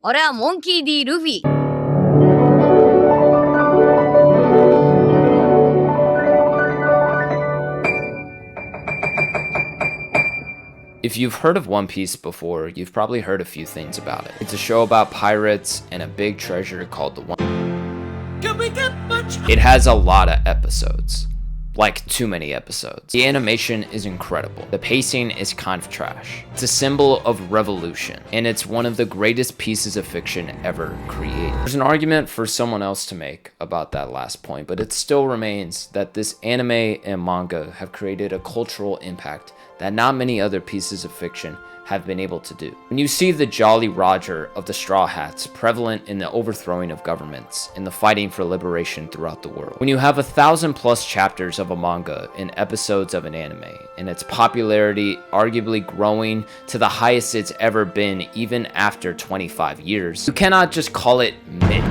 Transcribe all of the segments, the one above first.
俺はモンキー D ルフィ。If you've heard of One Piece before, you've probably heard a few things about it. It's a show about pirates and a big treasure called the One. It has a lot of episodes. Like, too many episodes. The animation is incredible. The pacing is kind of trash. It's a symbol of revolution, and it's one of the greatest pieces of fiction ever created. There's an argument for someone else to make about that last point, but it still remains that this anime and manga have created a cultural impact that not many other pieces of fiction have been able to do. When you see the Jolly Roger of the Straw Hats prevalent in the overthrowing of governments and the fighting for liberation throughout the world. When you have 1,000+ chapters of a manga and episodes of an anime, and its popularity arguably growing to the highest it's ever been even after 25 years, you cannot just call it mid.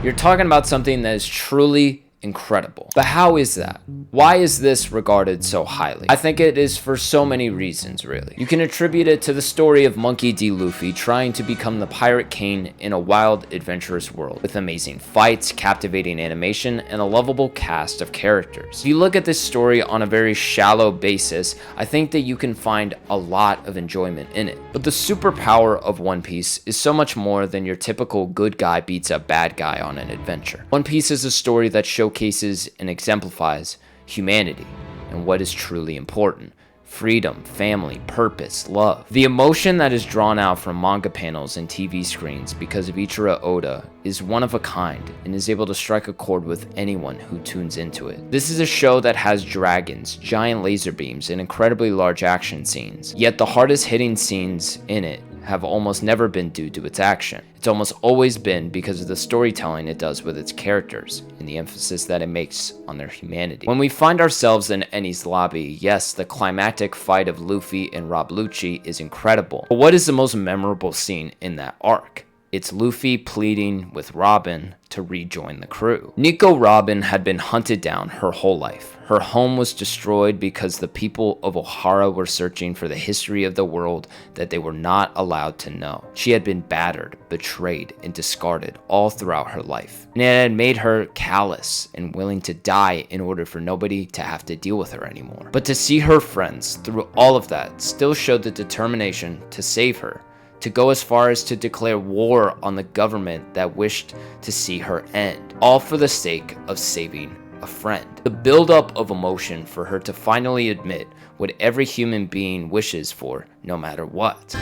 You're talking about something that is truly incredible. But how is that? Why is this regarded so highly? I think it is for so many reasons, really. You can attribute it to the story of Monkey D. Luffy trying to become the Pirate King in a wild, adventurous world, with amazing fights, captivating animation, and a lovable cast of characters. If you look at this story on a very shallow basis, I think that you can find a lot of enjoyment in it. But the superpower of One Piece is so much more than your typical good guy beats a bad guy on an adventure. One Piece is a story that showcases and exemplifies humanity and what is truly important: freedom, family, purpose, love. The emotion that is drawn out from manga panels and TV screens because of Ichiro Oda is one of a kind and is able to strike a chord with anyone who tunes into it. This is a show that has dragons, giant laser beams, and incredibly large action scenes, yet the hardest hitting scenes in it have almost never been due to its action. It's almost always been because of the storytelling it does with its characters and the emphasis that it makes on their humanity. When we find ourselves in Enies Lobby, yes, the climactic fight of Luffy and Rob Lucci is incredible. But what is the most memorable scene in that arc? It's Luffy pleading with Robin to rejoin the crew. Nico Robin had been hunted down her whole life. Her home was destroyed because the people of Ohara were searching for the history of the world that they were not allowed to know. She had been battered, betrayed, and discarded all throughout her life. And it had made her callous and willing to die in order for nobody to have to deal with her anymore. But to see her friends through all of that still showed the determination to save her, to go as far as to declare war on the government that wished to see her end, all for the sake of saving a friend. The buildup of emotion for her to finally admit what every human being wishes for, no matter what.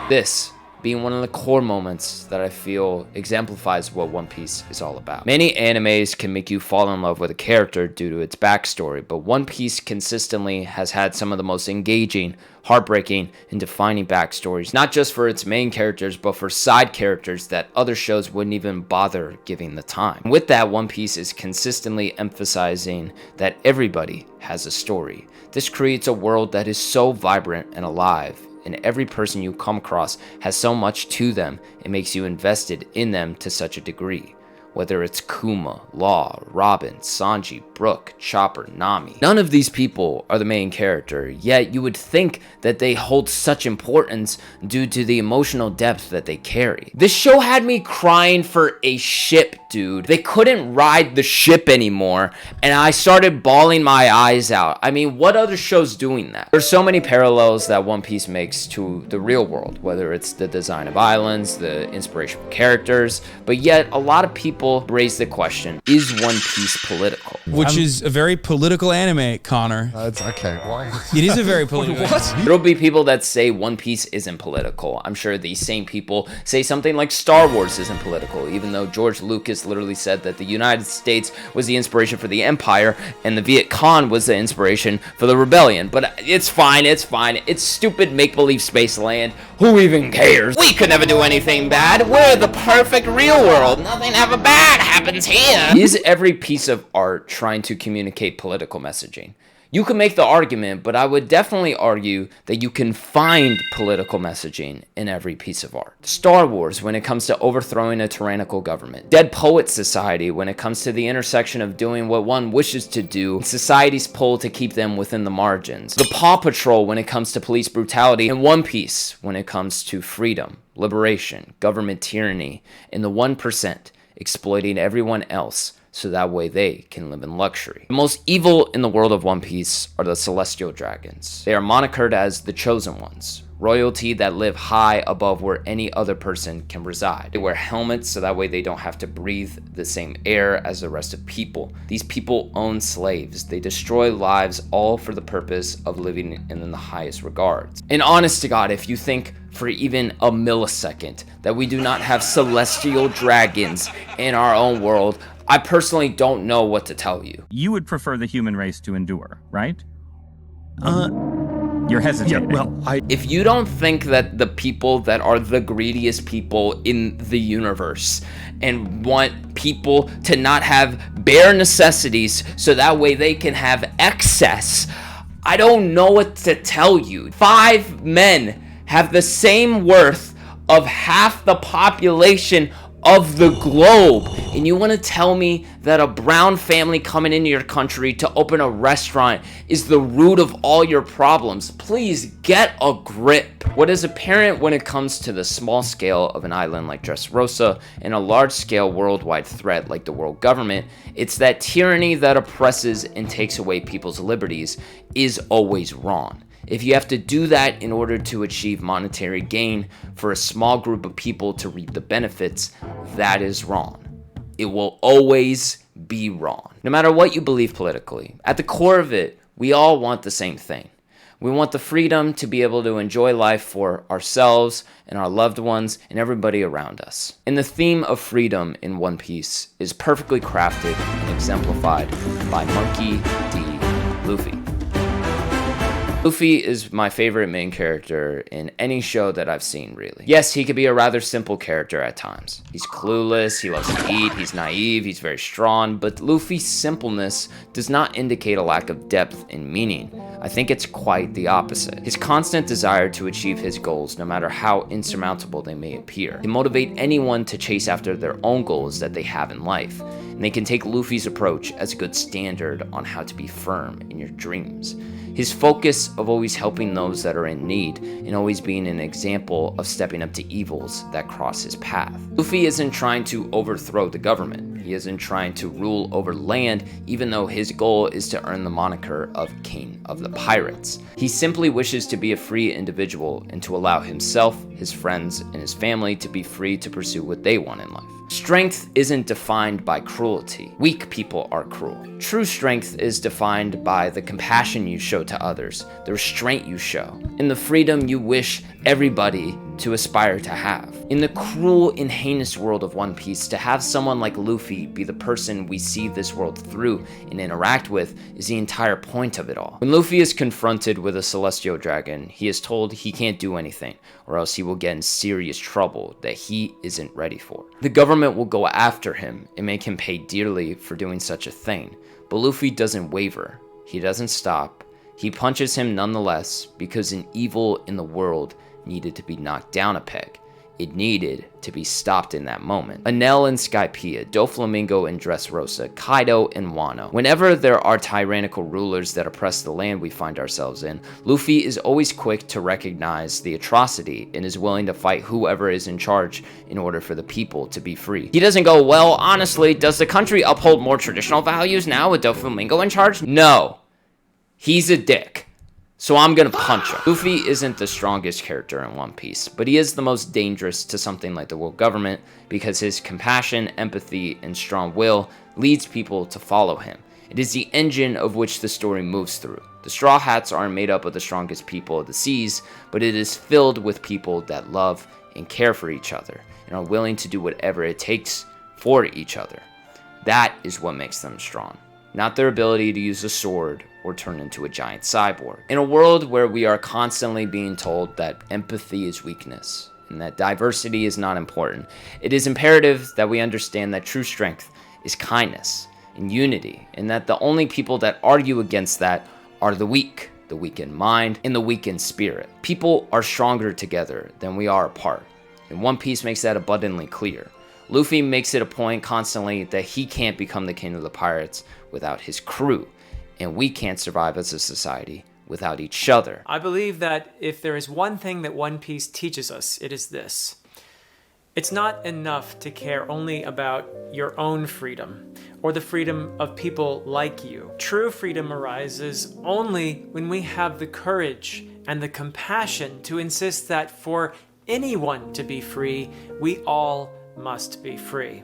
This being one of the core moments that I feel exemplifies what One Piece is all about. Many animes can make you fall in love with a character due to its backstory, but One Piece consistently has had some of the most engaging, heartbreaking, and defining backstories, not just for its main characters, but for side characters that other shows wouldn't even bother giving the time. With that, One Piece is consistently emphasizing that everybody has a story. This creates a world that is so vibrant and alive, and every person you come across has so much to them, it makes you invested in them to such a degree. Whether it's Kuma, Law, Robin, Sanji, Brook, Chopper, Nami. None of these people are the main character, yet you would think that they hold such importance due to the emotional depth that they carry. This show had me crying for a ship, dude. They couldn't ride the ship anymore, and I started bawling my eyes out. I mean, what other show's doing that? There's so many parallels that One Piece makes to the real world, whether it's the design of islands, the inspiration for characters, but yet a lot of people raise the question, is One Piece political? Which is a very political anime, Connor. It's okay. Why? It is a very political anime. There'll be people that say One Piece isn't political. I'm sure these same people say something like Star Wars isn't political, even though George Lucas literally said that the United States was the inspiration for the Empire and the Viet Cong was the inspiration for the rebellion. But it's fine, it's fine. It's stupid make-believe space land. Who even cares? We could never do anything bad. We're the perfect real world. Nothing ever bad happens here. Is every piece of art trying to communicate political messaging? You can make the argument, but I would definitely argue that you can find political messaging in every piece of art. Star Wars when it comes to overthrowing a tyrannical government. Dead Poets Society when it comes to the intersection of doing what one wishes to do and society's pull to keep them within the margins. The Paw Patrol when it comes to police brutality, and One Piece when it comes to freedom, liberation, government tyranny, and the 1% exploiting everyone else so that way they can live in luxury. The most evil in the world of One Piece are the Celestial Dragons. They are monikered as the Chosen Ones, royalty that live high above where any other person can reside. They wear helmets so that way they don't have to breathe the same air as the rest of people. These people own slaves. They destroy lives all for the purpose of living in the highest regards. And honest to God, if you think for even a millisecond that we do not have celestial dragons in our own world, I personally don't know what to tell you. You would prefer the human race to endure, right? You're hesitating. Yeah, well, If you don't think that the people that are the greediest people in the universe and want people to not have bare necessities so that way they can have excess, I don't know what to tell you. 5 men have the same worth of half the population of the globe, and you want to tell me that a brown family coming into your country to open a restaurant is the root of all your problems? Please get a grip. What is apparent when it comes to the small scale of an island like Dressrosa and a large scale worldwide threat like the world government, it's that tyranny that oppresses and takes away people's liberties is always wrong. If you have to do that in order to achieve monetary gain for a small group of people to reap the benefits, that is wrong. It will always be wrong. No matter what you believe politically, at the core of it, we all want the same thing. We want the freedom to be able to enjoy life for ourselves and our loved ones and everybody around us. And the theme of freedom in One Piece is perfectly crafted and exemplified by Monkey D. Luffy. Luffy is my favorite main character in any show that I've seen, really. Yes, he could be a rather simple character at times. He's clueless, he loves to eat, he's naive, he's very strong, but Luffy's simpleness does not indicate a lack of depth and meaning. I think it's quite the opposite. His constant desire to achieve his goals, no matter how insurmountable they may appear, can motivate anyone to chase after their own goals that they have in life. And they can take Luffy's approach as a good standard on how to be firm in your dreams. His focus of always helping those that are in need and always being an example of stepping up to evils that cross his path. Luffy isn't trying to overthrow the government. He isn't trying to rule over land, even though his goal is to earn the moniker of King of the Pirates. He simply wishes to be a free individual and to allow himself, his friends, and his family to be free to pursue what they want in life. Strength isn't defined by cruelty. Weak people are cruel. True strength is defined by the compassion you show to others, the restraint you show, and the freedom you wish everybody to aspire to have. In the cruel and heinous world of One Piece, to have someone like Luffy be the person we see this world through and interact with is the entire point of it all. When Luffy is confronted with a Celestial Dragon, he is told he can't do anything, or else he will get in serious trouble that he isn't ready for. The government will go after him and make him pay dearly for doing such a thing, but Luffy doesn't waver. He doesn't stop. He punches him nonetheless because an evil in the world needed to be knocked down a peg. It needed to be stopped in that moment. Enel and Skypiea, Doflamingo and Dressrosa, Kaido and Wano. Whenever there are tyrannical rulers that oppress the land we find ourselves in, Luffy is always quick to recognize the atrocity and is willing to fight whoever is in charge in order for the people to be free. He doesn't go, well, honestly, does the country uphold more traditional values now with Doflamingo in charge? No. He's a dick. So I'm gonna punch him. Luffy isn't the strongest character in One Piece, but he is the most dangerous to something like the world government because his compassion, empathy, and strong will leads people to follow him. It is the engine of which the story moves through. The Straw Hats aren't made up of the strongest people of the seas, but it is filled with people that love and care for each other and are willing to do whatever it takes for each other. That is what makes them strong, not their ability to use a sword or turn into a giant cyborg. In a world where we are constantly being told that empathy is weakness and that diversity is not important, it is imperative that we understand that true strength is kindness and unity, and that the only people that argue against that are the weak in mind, and the weak in spirit. People are stronger together than we are apart, and One Piece makes that abundantly clear. Luffy makes it a point constantly that he can't become the king of the pirates without his crew, and we can't survive as a society without each other. I believe that if there is one thing that One Piece teaches us, it is this. It's not enough to care only about your own freedom or the freedom of people like you. True freedom arises only when we have the courage and the compassion to insist that for anyone to be free, we all must be free.